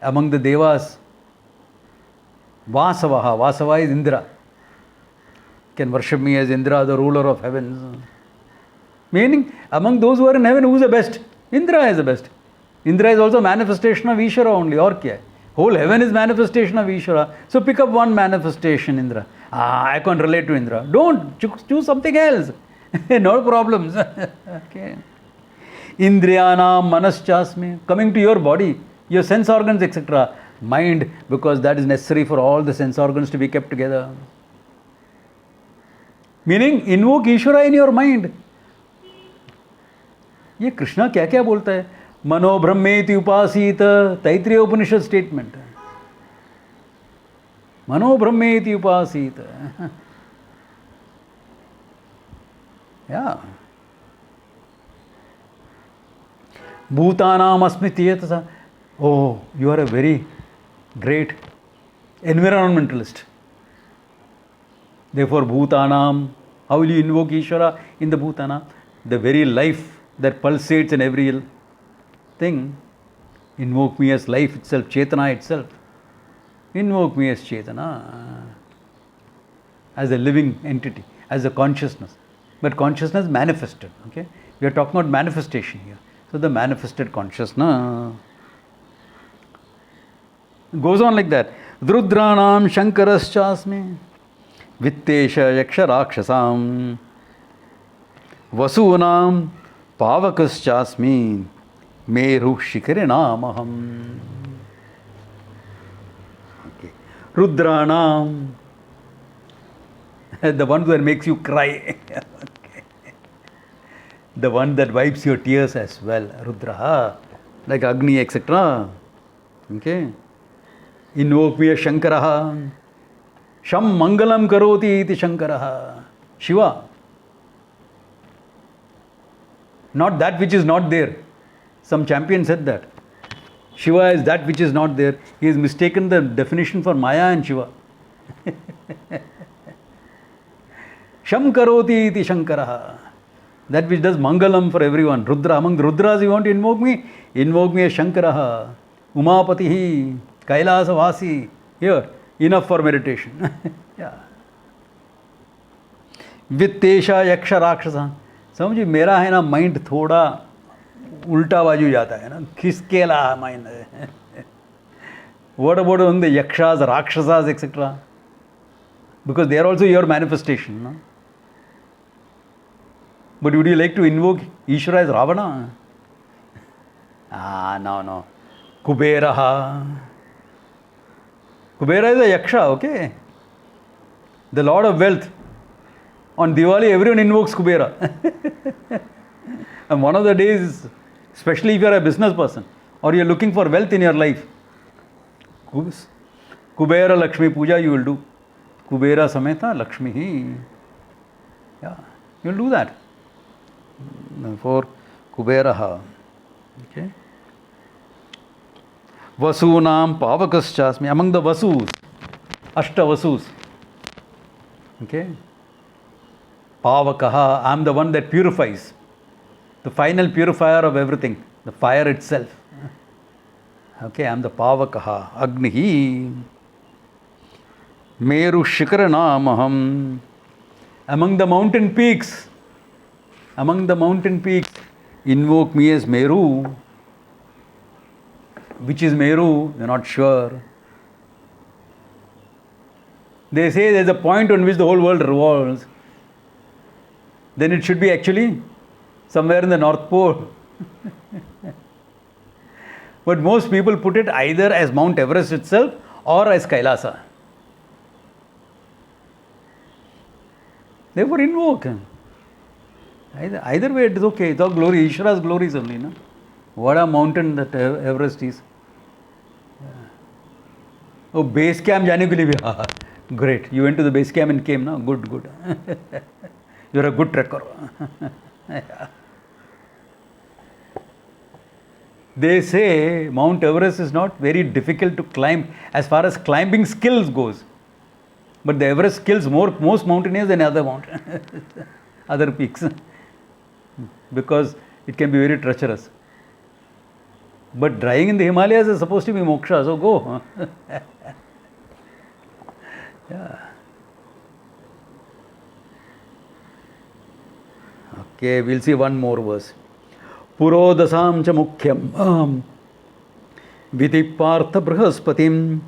Among the Devas, Vasavaha. Vasava is Indra. You can worship me as Indra, the ruler of heavens. Meaning, among those who are in heaven, who is the best? Indra is the best. Indra is also manifestation of Ishvara only, or kya? Whole heaven is manifestation of Ishvara. So pick up one manifestation, Indra. I can't relate to Indra. Don't, choose something else. No problems. Okay. Indriyana manaschasmi. Coming to your body, your sense organs, etc. Mind, because that is necessary for all the sense organs to be kept together. Meaning, invoke Ishvara in your mind. ये कृष्णा क्या क्या बोलता है? मनो ब्रह्मेति उपासीत, तैत्तिरीय उपनिषद statement. मनो ब्रह्मेति उपासीत. Yeah. Bhutanam asmiti yatasa. Oh, you are a very great environmentalist. Therefore, Bhutanam, how will you invoke Ishvara in the Bhutana? The very life that pulsates in every thing. Invoke me as life itself, Chetana itself. Invoke me as Chetana, as a living entity, as a consciousness. But consciousness manifested, okay? We are talking about manifestation here. So the manifested consciousness goes on like that. Drudranam Shankaraschasmi Vittesha Yaksha Rakshasam Vasunam Pavakaschasmi Meru Shikarinamaham. Okay. Rudranam, the one that makes you cry. Okay. The one that wipes your tears as well. Rudraha, like Agni, etc. Okay. Invoke me as Shankaraha. Sham Mangalam Karoti iti Shankaraha. Shiva. Not that which is not there. Some champion said that. Shiva is that which is not there. He has mistaken the definition for Maya and Shiva. Sham Karoti iti Shankaraha. That which does Mangalam for everyone. Rudra. Among the Rudras you want to invoke me? Invoke me as Shankaraha. Umapatihi. Kailasa Vasi. Here. Enough for meditation. Yeah. Vittesha Yaksha Rakshasa. समझिए मेरा है ना mind थोड़ा उल्टा बाजू जाता है ना, खिसकेला माइंड है. What about on the yakshas, rakshasas, etc.? Because they are also your manifestation. No? But would you like to invoke Ishvara as Ravana? No. Kuberaha. Kubera is a yaksha, okay? The lord of wealth. On Diwali, everyone invokes Kubera. And one of the days, especially if you are a business person or you are looking for wealth in your life, Kubera Lakshmi Puja you will do. Kubera Sameta Lakshmi hi. Yeah, you will do that. For Kuberaha. Okay. Vasunam Pavakaschasmi. Among the Vasus, Ashta Vasus. Okay. Pavakaha, I am the one that purifies. The final purifier of everything. The fire itself. Okay, I am the Pavakaha. Agnihi. Meru Shikaranamaham. Among the mountain peaks. Invoke me as Meru. Which is Meru? They are not sure. They say there is a point on which the whole world revolves. Then it should be actually somewhere in the North Pole. But most people put it either as Mount Everest itself or as Kailasa. Therefore invoke. Either way it is okay. It's all glory. Ishvara's glory is only. No? What a mountain that Everest is. Oh, base camp जाने के लिए भी. Great. You went to the base camp and came, no? Good. You are a good trekker. Yeah. They say Mount Everest is not very difficult to climb as far as climbing skills goes. But the Everest skills most mountaineers than other peaks. Because it can be very treacherous. But drying in the Himalayas is supposed to be moksha, so go. Yeah. Okay, we'll see one more verse. Purodasam cha mukhyam Vidipartha Brahaspatim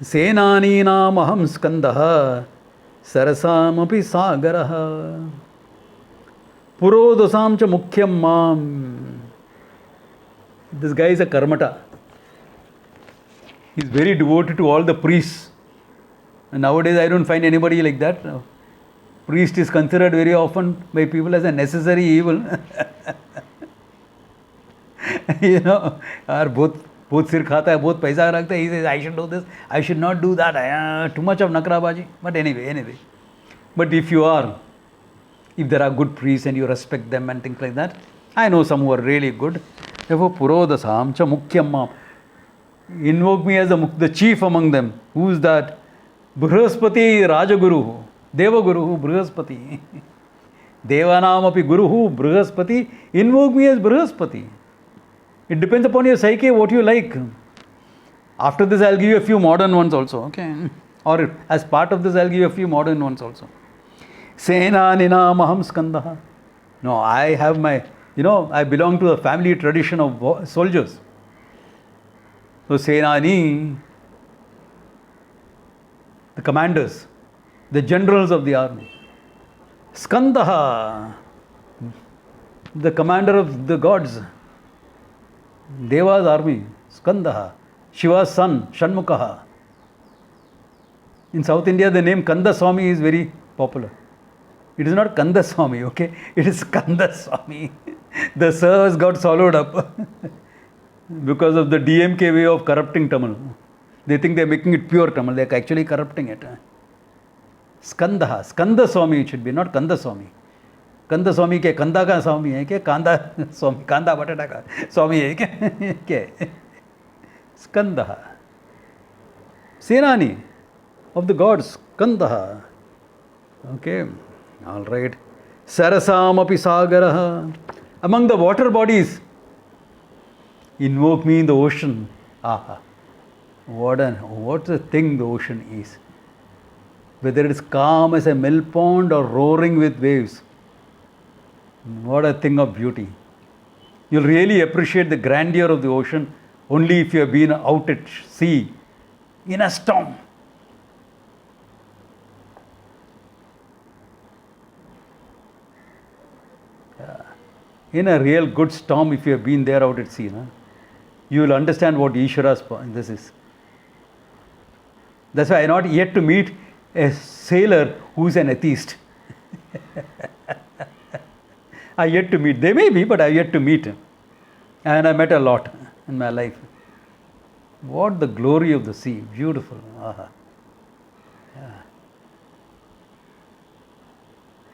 Senaninam aham skandaha Sarasam api sagaraha. Purodasam cha mukhyam mam. This guy is a karmata. He is very devoted to all the priests. And nowadays I don't find anybody like that. Priest is considered very often by people as a necessary evil. You know, or both sir khata hai, both paisa rakhta hai. He says, I should do this, I should not do that. Too much of nakrabaji. But anyway. But if there are good priests and you respect them and things like that, I know some who are really good. Therefore, Purodasam cha mukhyam. Invoke me as the chief among them. Who is that? Brihaspati Rajaguru. Devaguru Brihaspati. Devanam api Guruhu Brihaspati. Invoke me as Brihaspati. It depends upon your psyche, what you like. After this, I'll give you a few modern ones also. Okay. Or as part of this, I'll give you a few modern ones also. Senaninam aham skandaha. No, I have I belong to the family tradition of soldiers. So Senani, the commanders, the generals of the army. Skandaha, the commander of the gods. Deva's army, Skandaha. Shiva's son, Shanmukaha. In South India, the name Kanda Swami is very popular. It is not Kanda Swami, okay? It is Kanda Swami. The service got swallowed up because of the DMK way of corrupting Tamil. They think they are making it pure Tamil. They are actually corrupting it. Skandaha. Skanda Swami it should be, not Kanda Swami. Kanda Swami ke Kanda ka Swami hai ke Kanda Swami, Kanda Batata ka Swami hai ke? Skandaha. Senani of the gods, Skandaha. Okay, all right. Sarasam api sagaraha. Among the water bodies, invoke me in the ocean. Aha. What a thing the ocean is. Whether it is calm as a mill pond or roaring with waves. What a thing of beauty. You'll really appreciate the grandeur of the ocean only if you have been out at sea in a storm. In a real good storm, if you have been there out at sea, you will understand what Ishvara's this is. That's why I not yet to meet a sailor who is an atheist. I yet to meet. They may be, but I yet to meet. And I met a lot in my life. What the glory of the sea. Beautiful. Aha. Yeah.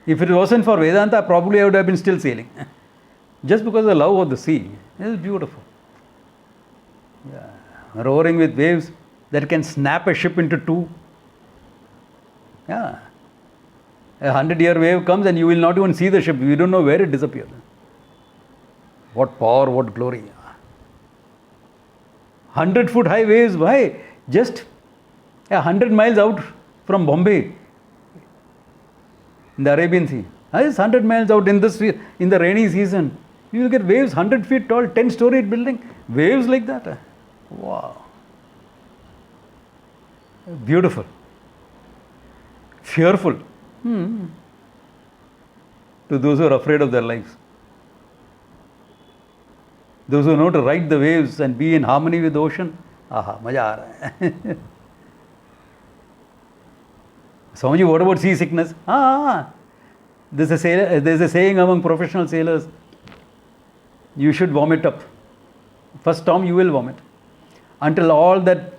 If it wasn't for Vedanta, probably I would have been still sailing. Just because of the love of the sea. It is beautiful. Yeah. Roaring with waves that can snap a ship into two. Yeah. A 100-year wave comes and you will not even see the ship. You don't know where it disappeared. What power, what glory. 100-foot high waves, why? Just 100 miles out from Bombay in the Arabian Sea. Just 100 miles out in the rainy season. You will get waves 100 feet tall, 10-storied building. Waves like that. Wow. Beautiful. Fearful. To those who are afraid of their lives. Those who know to ride the waves and be in harmony with the ocean. Aha, maja aa raha hai. Swamiji, what about seasickness? There's a saying among professional sailors. You should vomit up. First storm you will vomit. Until all that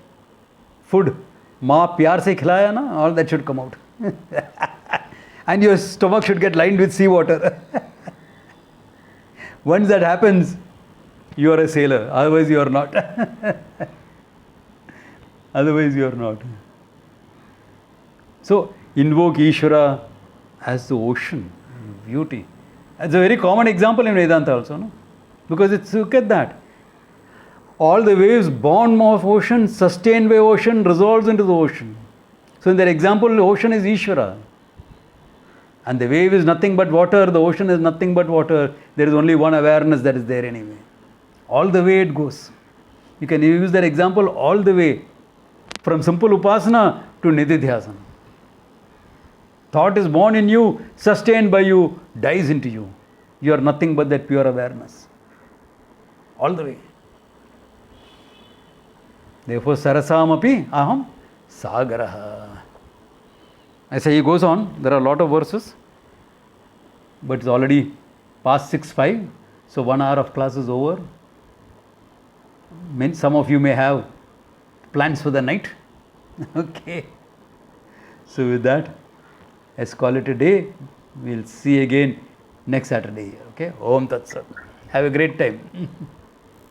food, maa pyar se khilaya na, all that should come out. And your stomach should get lined with seawater. Once that happens, you are a sailor. Otherwise you are not. Otherwise you are not. So, invoke Ishvara as the ocean, beauty. It's a very common example in Vedanta also, no? Because look at that. All the waves born of ocean, sustained by ocean, resolves into the ocean. So in that example, the ocean is Ishvara. And the wave is nothing but water, the ocean is nothing but water. There is only one awareness that is there anyway. All the way it goes. You can use that example all the way. From simple upasana to nididhyasana. Thought is born in you, sustained by you, dies into you. You are nothing but that pure awareness. All the way. Therefore, sarasamapi aham sagaraha. I say he goes on. There are a lot of verses. But it's already past 6:05. So 1 hour of class is over. Some of you may have plans for the night. Okay. So with that, let's call it a day. We'll see again next Saturday. Okay. Om Tat Sat. Have a great time.